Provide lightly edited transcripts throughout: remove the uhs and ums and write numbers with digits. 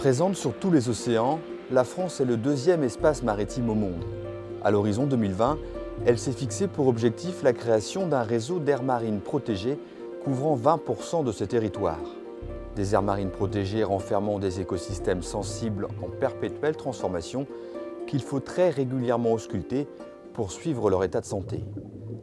Présente sur tous les océans, la France est le deuxième espace maritime au monde. À l'horizon 2020, elle s'est fixée pour objectif la création d'un réseau d'aires marines protégées couvrant 20% de ce territoire. Des aires marines protégées renfermant des écosystèmes sensibles en perpétuelle transformation qu'il faut très régulièrement ausculter pour suivre leur état de santé.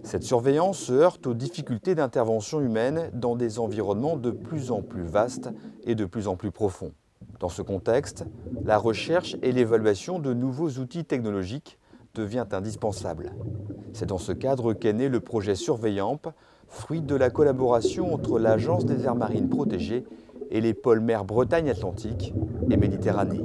Cette surveillance se heurte aux difficultés d'intervention humaine dans des environnements de plus en plus vastes et de plus en plus profonds. Dans ce contexte, la recherche et l'évaluation de nouveaux outils technologiques devient indispensable. C'est dans ce cadre qu'est né le projet Surveillamp, fruit de la collaboration entre l'Agence des aires marines protégées et les pôles mer Bretagne-Atlantique et Méditerranée.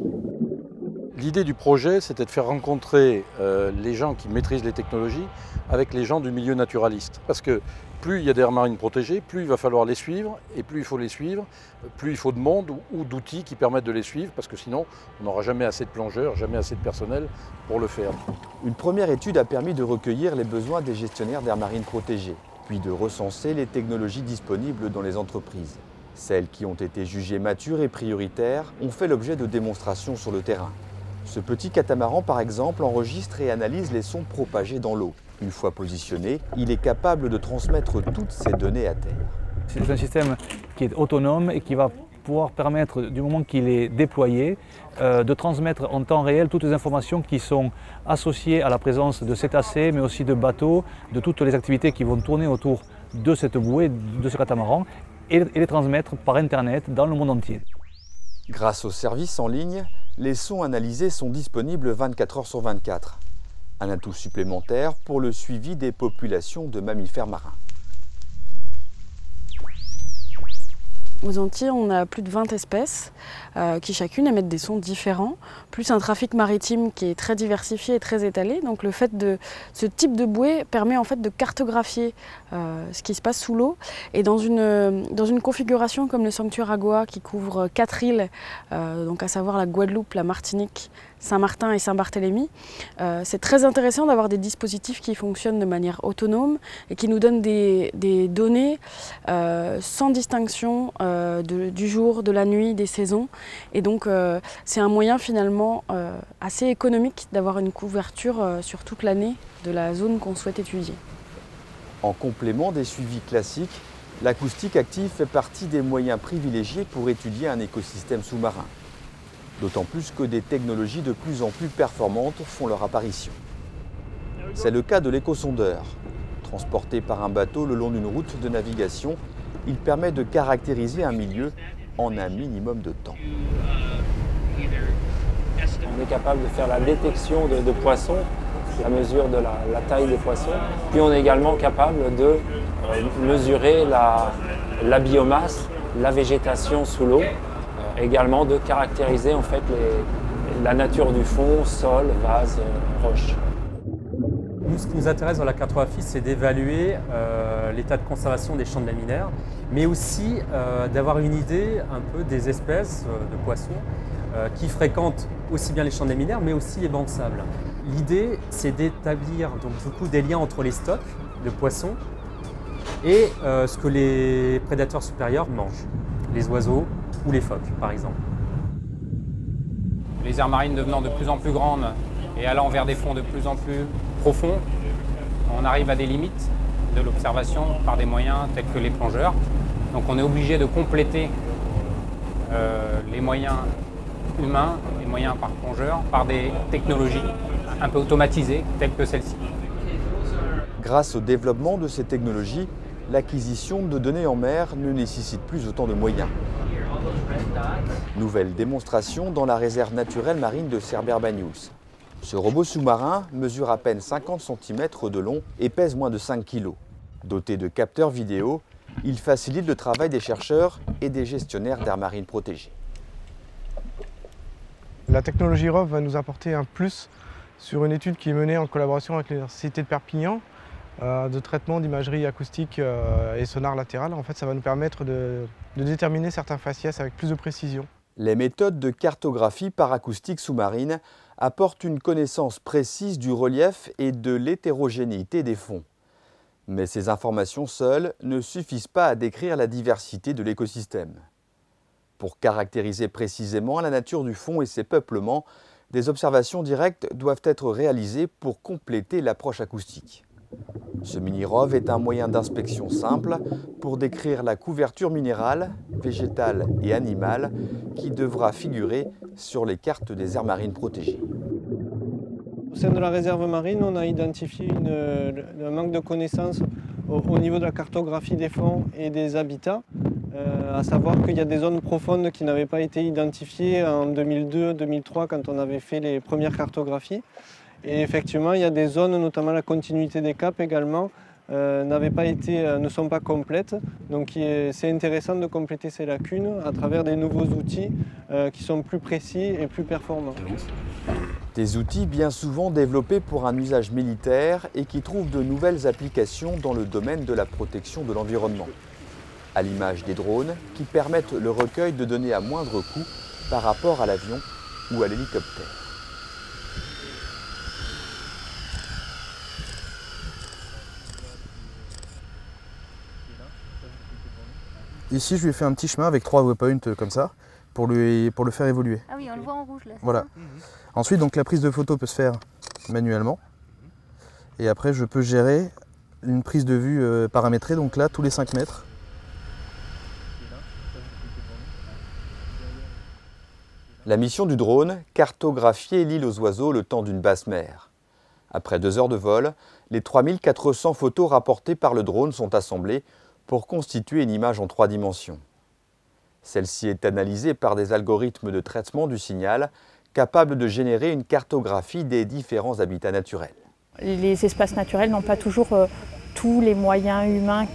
L'idée du projet, c'était de faire rencontrer les gens qui maîtrisent les technologies avec les gens du milieu naturaliste. Parce que plus il y a des aires marines protégées, plus il va falloir les suivre, et plus il faut les suivre, plus il faut de monde ou d'outils qui permettent de les suivre, parce que sinon, on n'aura jamais assez de plongeurs, jamais assez de personnel pour le faire. Une première étude a permis de recueillir les besoins des gestionnaires d'aires marines protégées, puis de recenser les technologies disponibles dans les entreprises. Celles qui ont été jugées matures et prioritaires ont fait l'objet de démonstrations sur le terrain. Ce petit catamaran, par exemple, enregistre et analyse les sons propagés dans l'eau. Une fois positionné, il est capable de transmettre toutes ces données à terre. C'est un système qui est autonome et qui va pouvoir permettre, du moment qu'il est déployé, de transmettre en temps réel toutes les informations qui sont associées à la présence de cétacés, mais aussi de bateaux, de toutes les activités qui vont tourner autour de cette bouée, de ce catamaran, et les transmettre par Internet dans le monde entier. Grâce au service en ligne, les sons analysés sont disponibles 24 heures sur 24. Un atout supplémentaire pour le suivi des populations de mammifères marins. Aux Antilles, on a plus de 20 espèces qui chacune émettent des sons différents, plus un trafic maritime qui est très diversifié et très étalé. Donc le fait de ce type de bouée permet en fait de cartographier ce qui se passe sous l'eau. Et dans une configuration comme le sanctuaire Agoa qui couvre 4 îles, donc à savoir la Guadeloupe, la Martinique, Saint-Martin et Saint-Barthélemy, c'est très intéressant d'avoir des dispositifs qui fonctionnent de manière autonome et qui nous donnent des données sans distinction du jour, de la nuit, des saisons. Et donc c'est un moyen finalement assez économique d'avoir une couverture sur toute l'année de la zone qu'on souhaite étudier. En complément des suivis classiques, l'acoustique active fait partie des moyens privilégiés pour étudier un écosystème sous-marin. D'autant plus que des technologies de plus en plus performantes font leur apparition. C'est le cas de l'échosondeur. Transporté par un bateau le long d'une route de navigation, il permet de caractériser un milieu en un minimum de temps. On est capable de faire la détection de poissons, la mesure de la taille des poissons. Puis on est également capable de mesurer la biomasse, la végétation sous l'eau, également de caractériser en fait la nature du fond, sol, vase, roche. Nous, ce qui nous intéresse dans la cartographie, c'est d'évaluer l'état de conservation des champs de laminaires, mais aussi d'avoir une idée un peu des espèces de poissons qui fréquentent aussi bien les champs de laminaires, mais aussi les bancs de sable. L'idée, c'est d'établir donc du coup des liens entre les stocks de poissons et ce que les prédateurs supérieurs mangent, les oiseaux ou les phoques, par exemple. Les aires marines devenant de plus en plus grandes et allant vers des fonds de plus en plus profonds, on arrive à des limites de l'observation par des moyens tels que les plongeurs. Donc on est obligé de compléter les moyens humains, les moyens par plongeurs, par des technologies un peu automatisées telles que celle-ci. Grâce au développement de ces technologies, l'acquisition de données en mer ne nécessite plus autant de moyens. Nouvelle démonstration dans la réserve naturelle marine de Cerbère-Banyuls. Ce robot sous-marin mesure à peine 50 cm de long et pèse moins de 5 kg. Doté de capteurs vidéo, il facilite le travail des chercheurs et des gestionnaires d'aires marines protégées. La technologie ROV va nous apporter un plus sur une étude qui est menée en collaboration avec l'Université de Perpignan de traitement d'imagerie acoustique et sonar latéral. En fait, ça va nous permettre de déterminer certains faciès avec plus de précision. Les méthodes de cartographie par acoustique sous-marine apportent une connaissance précise du relief et de l'hétérogénéité des fonds. Mais ces informations seules ne suffisent pas à décrire la diversité de l'écosystème. Pour caractériser précisément la nature du fond et ses peuplements, des observations directes doivent être réalisées pour compléter l'approche acoustique. Ce mini-ROV est un moyen d'inspection simple pour décrire la couverture minérale, végétale et animale qui devra figurer sur les cartes des aires marines protégées. Au sein de la réserve marine, on a identifié un manque de connaissances au niveau de la cartographie des fonds et des habitats, à savoir qu'il y a des zones profondes qui n'avaient pas été identifiées en 2002-2003 quand on avait fait les premières cartographies. Et effectivement, il y a des zones, notamment la continuité des caps également, ne sont pas complètes. Donc c'est intéressant de compléter ces lacunes à travers des nouveaux outils qui sont plus précis et plus performants. Des outils bien souvent développés pour un usage militaire et qui trouvent de nouvelles applications dans le domaine de la protection de l'environnement. À l'image des drones qui permettent le recueil de données à moindre coût par rapport à l'avion ou à l'hélicoptère. Ici, je lui ai fait un petit chemin avec 3 waypoints comme ça pour le faire évoluer. Ah oui, on le voit en rouge là. Voilà. Ensuite, donc, la prise de photo peut se faire manuellement. Et après, je peux gérer une prise de vue paramétrée, donc là, tous les 5 mètres. La mission du drone, cartographier l'île aux oiseaux le temps d'une basse mer. Après 2 heures de vol, les 3400 photos rapportées par le drone sont assemblées pour constituer une image en 3 dimensions. Celle-ci est analysée par des algorithmes de traitement du signal capables de générer une cartographie des différents habitats naturels. Les espaces naturels n'ont pas toujours tous les moyens humains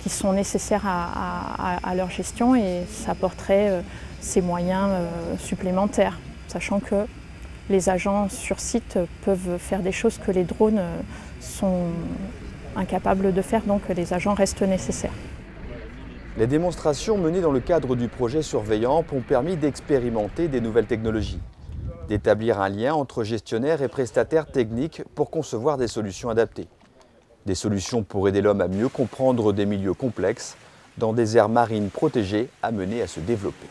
qui sont nécessaires à leur gestion et ça apporterait ces moyens supplémentaires, sachant que les agents sur site peuvent faire des choses que les drones sont incapables de faire, donc les agents restent nécessaires. Les démonstrations menées dans le cadre du projet Surveillamp ont permis d'expérimenter des nouvelles technologies, d'établir un lien entre gestionnaires et prestataires techniques pour concevoir des solutions adaptées. Des solutions pour aider l'homme à mieux comprendre des milieux complexes dans des aires marines protégées amenées à se développer.